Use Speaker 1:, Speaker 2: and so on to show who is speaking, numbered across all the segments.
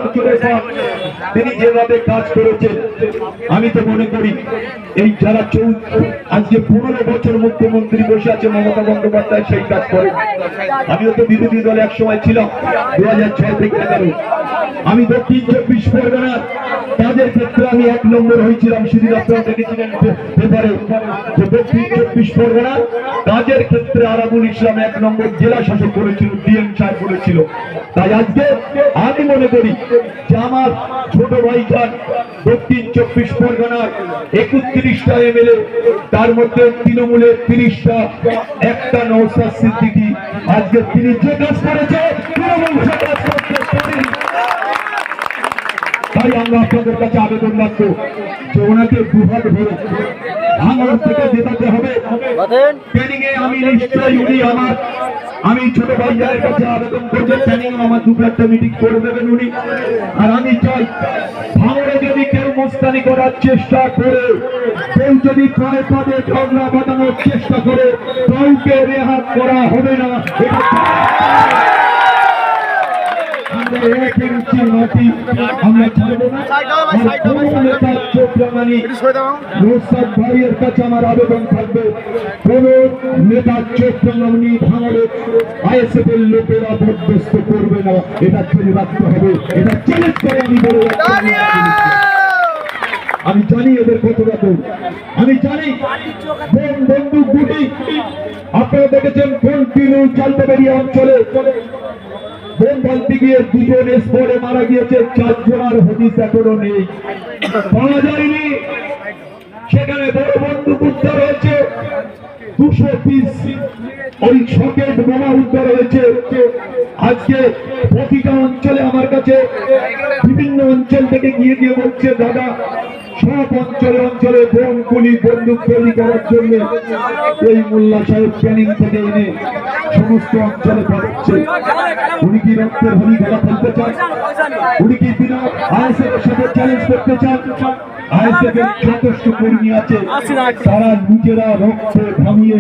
Speaker 1: বছরের পর তিনি যেভাবে কাজ করেছেন, আমি তো মনে করি এই যারা আজকে 15 বছর মুখ্যমন্ত্রী বসে আছে মমতা বন্দ্যোপাধ্যায় সেই কাজ করে। আমিও তো বিরোধী দলে এক সময় ছিলাম 2006 থেকে 11। আমি দক্ষিণ 24 পরগনার কাজের ক্ষেত্রে আমি 1 নম্বর হয়েছিলাম। সেদিন আপনারা দেখেছিলেন পেপারে যে দক্ষিণ 24 পরগনার কাজের ক্ষেত্রে আরাবুল ইসলাম 1 নম্বর জেলা শাসক করেছিল, ডিএম সাহেব বলেছিল। তাই আজকে আমি মনে করি যে আমার ছোট ভাইজান দক্ষিণ 24 পরগনার 31টা এমএলএ, তার মধ্যে তৃণমূলের 30টা, একটা নওশাদ সিদ্দিকী, আজকে তিনি যে কাজ করেছে তৃণমূল সে কাজ করতে পারেনি। তাই আমরা আপনাদের কাছে আবেদন রাখবো যে ওনাকে দুহাত ধরে ভাঙড় থেকে জেতাতে হবে। ট্রেনিং এ আমি নিশ্চয়ই উনি আমি ছোট ভাইজানের কাছে আবেদন করবো, ট্রেনিং আমার 2-4টা মিটিং করে দেবেন উনি। আর আমি চাই ভাঙড়ে যদি কেউ মস্তানি করার চেষ্টা করে, কেউ যদি পদে পদে ঝগড়া বাঁধানোর চেষ্টা করে, কাউকে রেহাত করা হবে না। আমরা ছাড়বো না। ভাইয়ের কাছে আমার আবেদন থাকবে, কোন নেতা চোখ রাঙানি ভাঙড়ে আইএসএফ এর লোকেরা বরদাস্ত করবে না। এটা ছেড়ে রাখতে হবে, এটা চ্যালেঞ্জ করে আমি বলে আমি জানি এদের কতটা দূর, আমি জানি বন্দুক গুটি। আপনারা দেখেছেন কন্টিনিউ চালতাবেড়িয়া অঞ্চলে বোম বলতে গিয়ে 2 জন স্পটে মারা গিয়েছে, 4 জনের হদিস এখনো নেই, পাওয়া যায়নি। সেখানে বড় বন্দুক উদ্ধার হয়েছে, 200 পিস ওই সকেট বোমা উদ্ধার হয়েছে। আজকে প্রতিটা অঞ্চলে আমার কাছে বিভিন্ন অঞ্চল থেকে গিয়ে বলছে, দাদা সব অঞ্চলে বোম গুলি বন্দুক তৈরি করার জন্য এই মোল্লা সাহেব ট্রেনিং থেকে এনে সমস্ত অঞ্চলে পাঠাচ্ছে। উনি কি রক্তের হোলি খেলা খেলতে চান? উনি কি বিনা আইএসএফ এর সাথে চ্যালেঞ্জ করতে চান? আইএসএফ এর যথেষ্ট কর্মী আছে, তারা নিজেরা রক্ত ঘামিয়ে,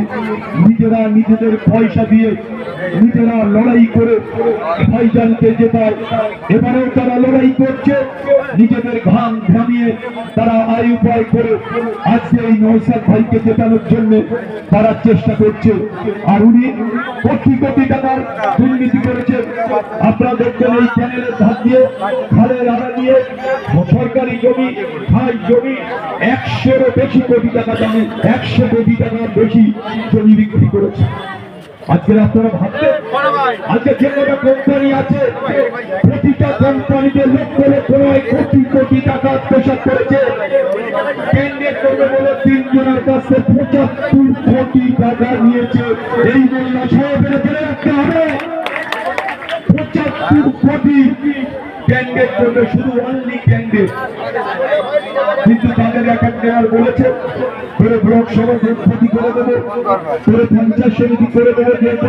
Speaker 1: নিজেরা নিজেদের পয়সা দিয়ে, নিজেরা লড়াই করে ভাইজানকে জেতায়। এবারেও তারা লড়াই করছে, নিজেদের ঘাম ঘামিয়ে তারা আয় উপায় করে আজকে এই নওশাদ ভাইকে জেতানোর জন্য তারা চেষ্টা করছে। আর উনি কোটি কোটি টাকার দুর্নীতি করেছে। আপনারা দেখবেন এই চ্যানেলের ধার দিয়ে, খালের আড়া দিয়ে সরকারি জমি, খাই জমি 100-এরও বেশি কোটি টাকা দামে, 100 কোটি টাকার বেশি জমি বিক্রি করেছে। আজকে আপনারা ভাবছেন আজকে যে কটা কোম্পানি আছে, প্রতিটা কোম্পানিতে লক্ষ লক্ষ নয় কোটি কোটি টাকা আত্মসাৎ করেছে। কেন্দ্রের করবে বলে 3 জনের কাছে 75 কোটি টাকা নিয়েছে। এই মোল্লা সাহেবের ফেলে রাখতে হবে। 75 কোটি ক্যান্ডিডেট করবে, শুধু অনলি ক্যান্ডিডেট। কিন্তু তাদের এক নেওয়ার বলেছে তোরে ব্লক সভা ক্ষতি করে দেবো, তোরে পঞ্চায়েত সমিতি করে দেবো, যেহেতু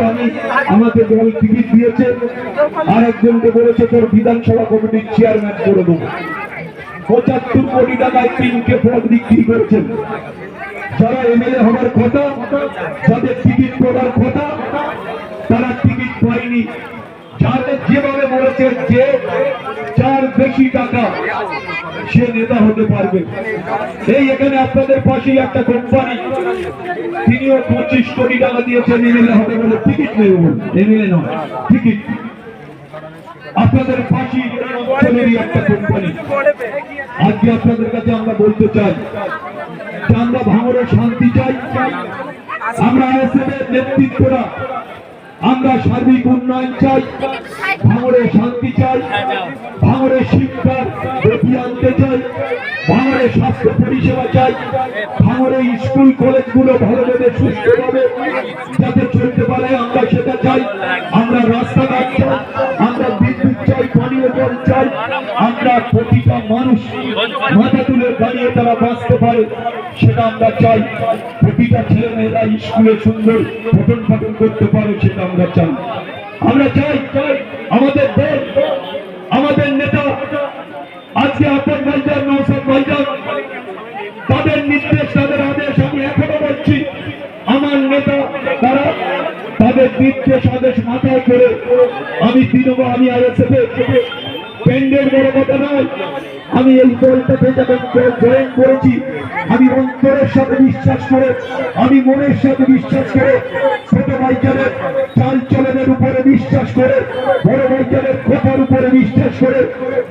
Speaker 1: আমাকে দল টিকিট দিয়েছে। আর একজনকে বলেছে তোর বিধানসভা কমিটির চেয়ারম্যান করে দেবো। 75 কোটি টাকায় 3টে পদ বিক্রি করেছেন। যারা এমএলএ হওয়ার কথা, যাদের টিকিট পাওয়ার কথা, তারা টিকিট পায়নি। যাদের যেভাবে বলেছে যে যার বেশি টাকা সে নেতা হতে পারবে। এই এখানে আপনাদের পাশেই একটা কোম্পানি, তিনিও 25 কোটি টাকা দিয়েছেন এমএলএ হবে বলে, টিকিট নেই, এমএলএ নয়, টিকিট। আপনাদের পাশেই একটা কোম্পানি। আজকে আপনাদের কাছে আমরা বলতে চাই যে আমরা ভাঙড়ে শান্তি চাই, আমরা আইএসএফ এর নেতৃত্বরা আমরা সার্বিক উন্নয়ন চাই, ভাঙড়ে শান্তি চাই, ভাঙড়ে শিক্ষার গতি আনতে চাই, ভাঙড়ে স্বাস্থ্য পরিষেবা চাই, ভাঙড়ে স্কুল কলেজগুলো ভালোভাবে সুস্থভাবে যাতে চলতে পারে আমরা সেটা চাই। আমরা রাস্তাঘাট চাই, আমরা বিদ্যুৎ চাই, পানীয় জল চাই, আমরা প্রতিটা মানুষ মাথা তুলে দাঁড়িয়ে তারা বাঁচতে পারে সেটা আমরা চাই। প্রতিটা ছেলে মেয়েরা স্কুলে সুন্দর পঠন পাঠন করতে পারে সেটা আমরা চাই। আমরা চাই আমাদের দল, আমাদের নেতা, আজকে আপনার ভাইজান নওশাদ ভাইজান, তাদের নির্দেশ, তাদের আদেশ আমি এখনো বলছি, আমার নেতা তারা তাদের নির্দেশ আদেশ মাথায় করে আমি আইএসএফ ক্যান্ডিডেট বড় কথা নয়, আমি এই দলটাতে যখন জয়েন করেছি আমি অন্তরের সাথে বিশ্বাস করে, আমি মনের সাথে বিশ্বাস করে, ছোট ভাইজানের চাল চলনের উপরে বিশ্বাস করে, বড় ভাইজানের কথার উপরে বিশ্বাস করে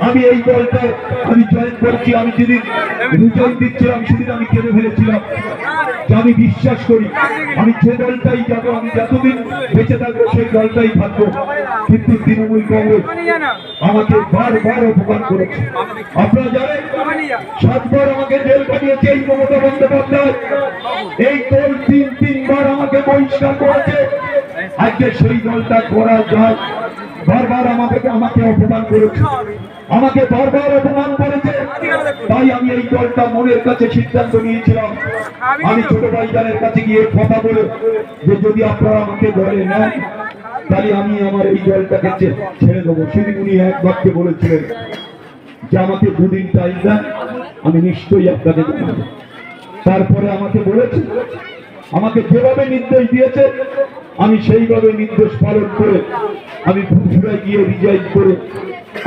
Speaker 1: আমি এই দলটা আমি জয়েন করেছি। আমি যেদিন রিজাইন দিচ্ছিলাম সেদিন আমি কেঁদে ফেলেছিলাম যে আমি বিশ্বাস করি আমি যে দলটাই যাবো, আমি যতদিন বেঁচে থাকবো সেই দলটাই থাকবো। কিন্তু তৃণমূল কংগ্রেস আমাকে বারবার অপমান করেছে। আপনারা জানেন 7 বার আমাকে জেল পাঠিয়েছে এই মমতা বন্দ্যোপাধ্যায়, এই দল 3বার আমাকে বহিষ্কার করেছে। আজকে সেই দলটা করা যায়, বারবার আমাকে অপমান করেছে, আমাকে বারবার অপমান করেছে। তাই আমি এই দলটা মনের কাছে সিদ্ধান্ত নিয়েছিলাম, আমি ছোট ভাইজানের কাছে গিয়ে কথা বলে যে যদি আপনারা আমাকে দলে নেন তাহলে আমি আমার এই দলটাকে ছেড়ে দেবো। সেদিন উনি এক বাক্যে বলেছিলেন যে আমাকে 2 দিন টাইম দেন, আমি নিশ্চয়ই আপনাকে জানাবো। তারপরে আমাকে বলেছে, আমাকে যেভাবে নির্দেশ দিয়েছে আমি সেইভাবে নির্দেশ পালন করে আমি ফুরফুরায় গিয়ে রিজাইন করে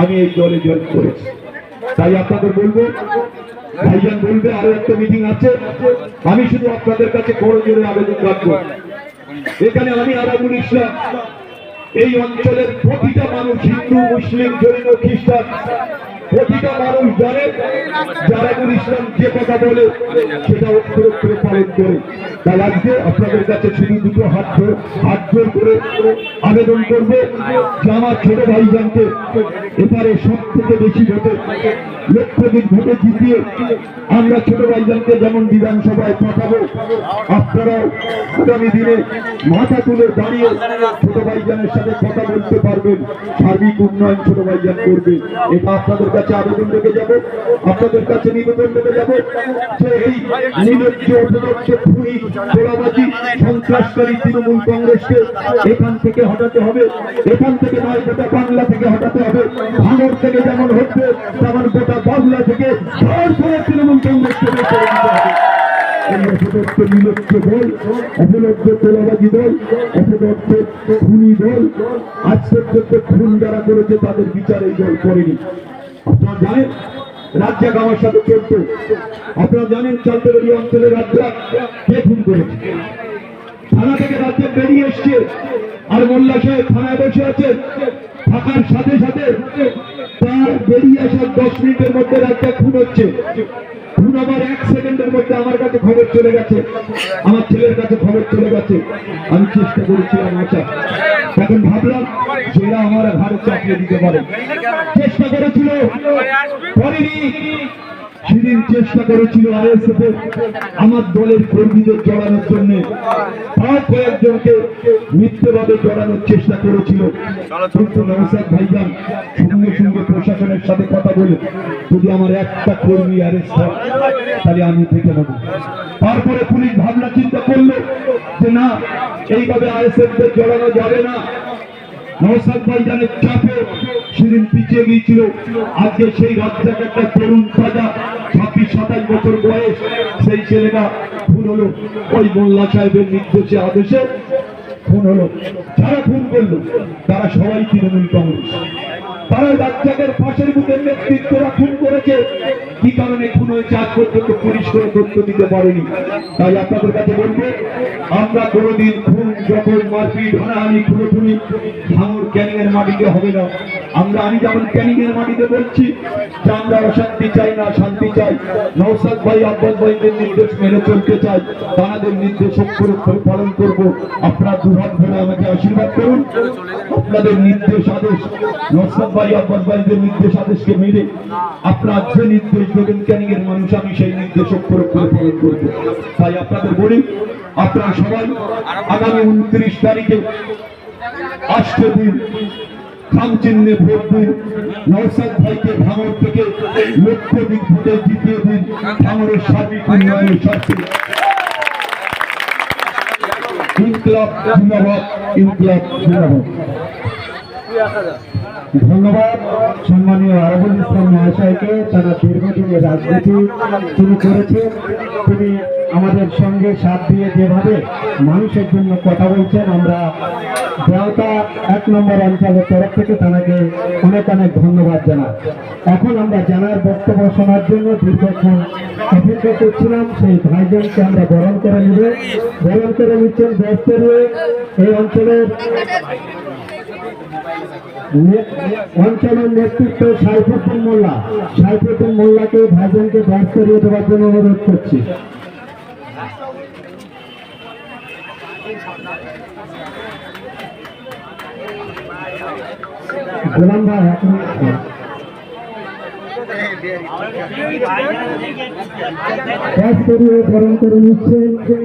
Speaker 1: আমি এই দলে জয়েন করেছি। তাই আপনাদের বলবো, ভাইজান বলবে আরো একটা মিটিং আছে, আমি শুধু আপনাদের কাছে বড় জোরে আবেদন রাখবো, এখানে আমি আরাবুল ইসলাম এই অঞ্চলের প্রতিটা মানুষ, হিন্দু মুসলিম জৈন খ্রিস্টান প্রতিটা মানুষ জানে আরাবুল ইসলাম যে কথা বলে সেটা অক্ষরে অক্ষরে পালন করে। তাই আজকে আপনাদের কাছে শুধু দুটো হাত জোর করে আবেদন করবে যে আমার ছোট ভাইজানকে এবারে সব থেকে বেশি ভোটে লক্ষাধিক ভোটে জিতিয়ে আমরা ছোট ভাইজানকে যেমন বিধানসভায় পাঠাবো, আপনারাও আগামী দিনে মাথা তুলে দাঁড়িয়ে ছোট ভাইজানের সাথে কথা বলতে পারবেন, সার্বিক উন্নয়ন ছোট ভাইজান করবে। এটা আপনাদের কাছে আবেদন রেখে যাব, আপনাদের কাছে নিবেদন রেখে যাব যে এই নির্লজ্জ অপদস্থ খুনি তোলাবাজি সন্ত্রাসকারী তৃণমূল কংগ্রেসকে এখান থেকে হটাতে হবে, এখান থেকে নয় গোটা বাংলা থেকে হটাতে হবে। ভাঙর থেকে যেমন হচ্ছে তেমন গোটা বাংলা থেকে তৃণমূল কংগ্রেসকে বের করে দিতে হবে। এই অপদস্থ নির্লজ্জ দল, অপলব্ধ তোলাবাজি দল, অপদস্থ খুনি দল আজ পর্যন্ত খুন যারা করেছে তাদের বিচার এই দল করেনি। আপনারা জানেন রাজ্জাক আমার সাথে চলত, আপনারা জানেন চালতেবাড়ি অঞ্চলের রাজ্জাক কে খুন করেছে। থানা থেকে রাজ্জাক বেরিয়ে এসছে আর মোল্লা সাহেব থানায় বসে আছে, থাকার সাথে সাথে তার বেরিয়ে আসার 10 মিনিটের মধ্যে রাজ্জাক খুন হচ্ছে। খুন আবার 1 সেকেন্ডের মধ্যে আমার কাছে খবর চলে গেছে, আমার ছেলের কাছে খবর চলে গেছে। আমি চেষ্টা করেছিলাম আশা, তখন ভাবলাম সেরা আমার ঘাড়ে চাপিয়ে দিতে পারে, চেষ্টা করেছিল করেনি। সেদিন চেষ্টা করেছিল আইএসএফ আমার দলের কর্মীদের জড়ানোর জন্য, তার কয়েকজনকে মিথ্যেভাবে জড়ানোর চেষ্টা করেছিল। কিন্তু নওশাদ ভাইজান সঙ্গে সঙ্গে প্রশাসনের সাথে কথা বলে যদি আমার একটা কর্মী অ্যারেস্ট হয় তাহলে আমি থেকে নেব। তারপরে পুলিশ ভাবনা চিন্তা করলো যে না, এইভাবে আইএসএফদের জড়ানো যাবে না। নওশাদ ভাইজানের চাপে সেদিন পিছিয়ে গিয়েছিল। আজকে সেই রাজ্জাক একটা তরুণ তাজা 26-27 বছর বয়স, সেই ছেলেটা খুন হলো ওই মোল্লা সাহেবের নির্দেশে আদেশে খুন হলো। যারা খুন করলো তারা সবাই তৃণমূল কংগ্রেস, তারা রাজ্জাকের পাশের বুথের নেতৃত্বরা খুন করেছে। কি কারণে খুন হয়েছে আজ পর্যন্ত পুলিশ করে তথ্য দিতে পারেনি। তাই আপনাদের কাছে বলবো, আমরা কোনোদিন খুন যখন মারপিট হানাহানি খুনোখুনি ভাঙর ক্যানিং এর মাটিতে হবে না। আমি যেমন ক্যানিং এর মাটিতে বলছি যে আমরা অশান্তি চাই না, শান্তি চাই। নওশাদ ভাই আব্বাস ভাইদের নির্দেশ মেনে চলতে চাই, তাদের নির্দেশ অক্ষরে পালন করব। আপনারা দুহাত ধরে আমাকে আশীর্বাদ করুন। আপনাদের নির্দেশ আদেশ, নওশাদ ভাই আব্বাস ভাইদের নির্দেশ আদেশকে মেনে আপনারা যে নির্দেশ দেবেন ক্যানিং এর মানুষ, আমি সেই নির্দেশ অক্ষরে পালন করব। তাই আপনাদের বলি, আপনারা সবাই আগামী 29 তারিখে 8 দিন খাম চিহ্নে ভোট দিন। নওশাদ ভাইকে ভাঙর থেকে লক্ষাধিক ভোটে জিতিয়ে দিন ভাঙরের সার্বিক উন্নয়নের স্বার্থে। ইনকলাব জিন্দাবাদ, ইনকলাব জিন্দাবাদ। ধন্যবাদ সম্মানীয় আরাবুল ইসলাম মহাশয়কে, তারা দীর্ঘদিনের রাজনীতি শুরু করেছে। তিনি
Speaker 2: আমাদের সঙ্গে সাথ দিয়ে যেভাবে মানুষের জন্য কথা বলছেন, আমরা দেওতা 1 নম্বর অঞ্চলের তরফ থেকে তাকে অনেক অনেক ধন্যবাদ জানাই। এখন আমরা জানার বক্তব্য শোনার জন্য দীর্ঘক্ষণ অপেক্ষা করছিলাম। সেই ভাইজানকে আমরা বরণ করে নিচ্ছেন ব্যস্তের এই অঞ্চলের নেতৃত্ব সাইফুদ্দিন মোল্লাকে ভাইজানকে ব্যাস করিয়ে দেওয়ার জন্য অনুরোধ করছি। গোলাম ভাই এখন ব্যাস করিয়ে বরণ করে নিচ্ছেন।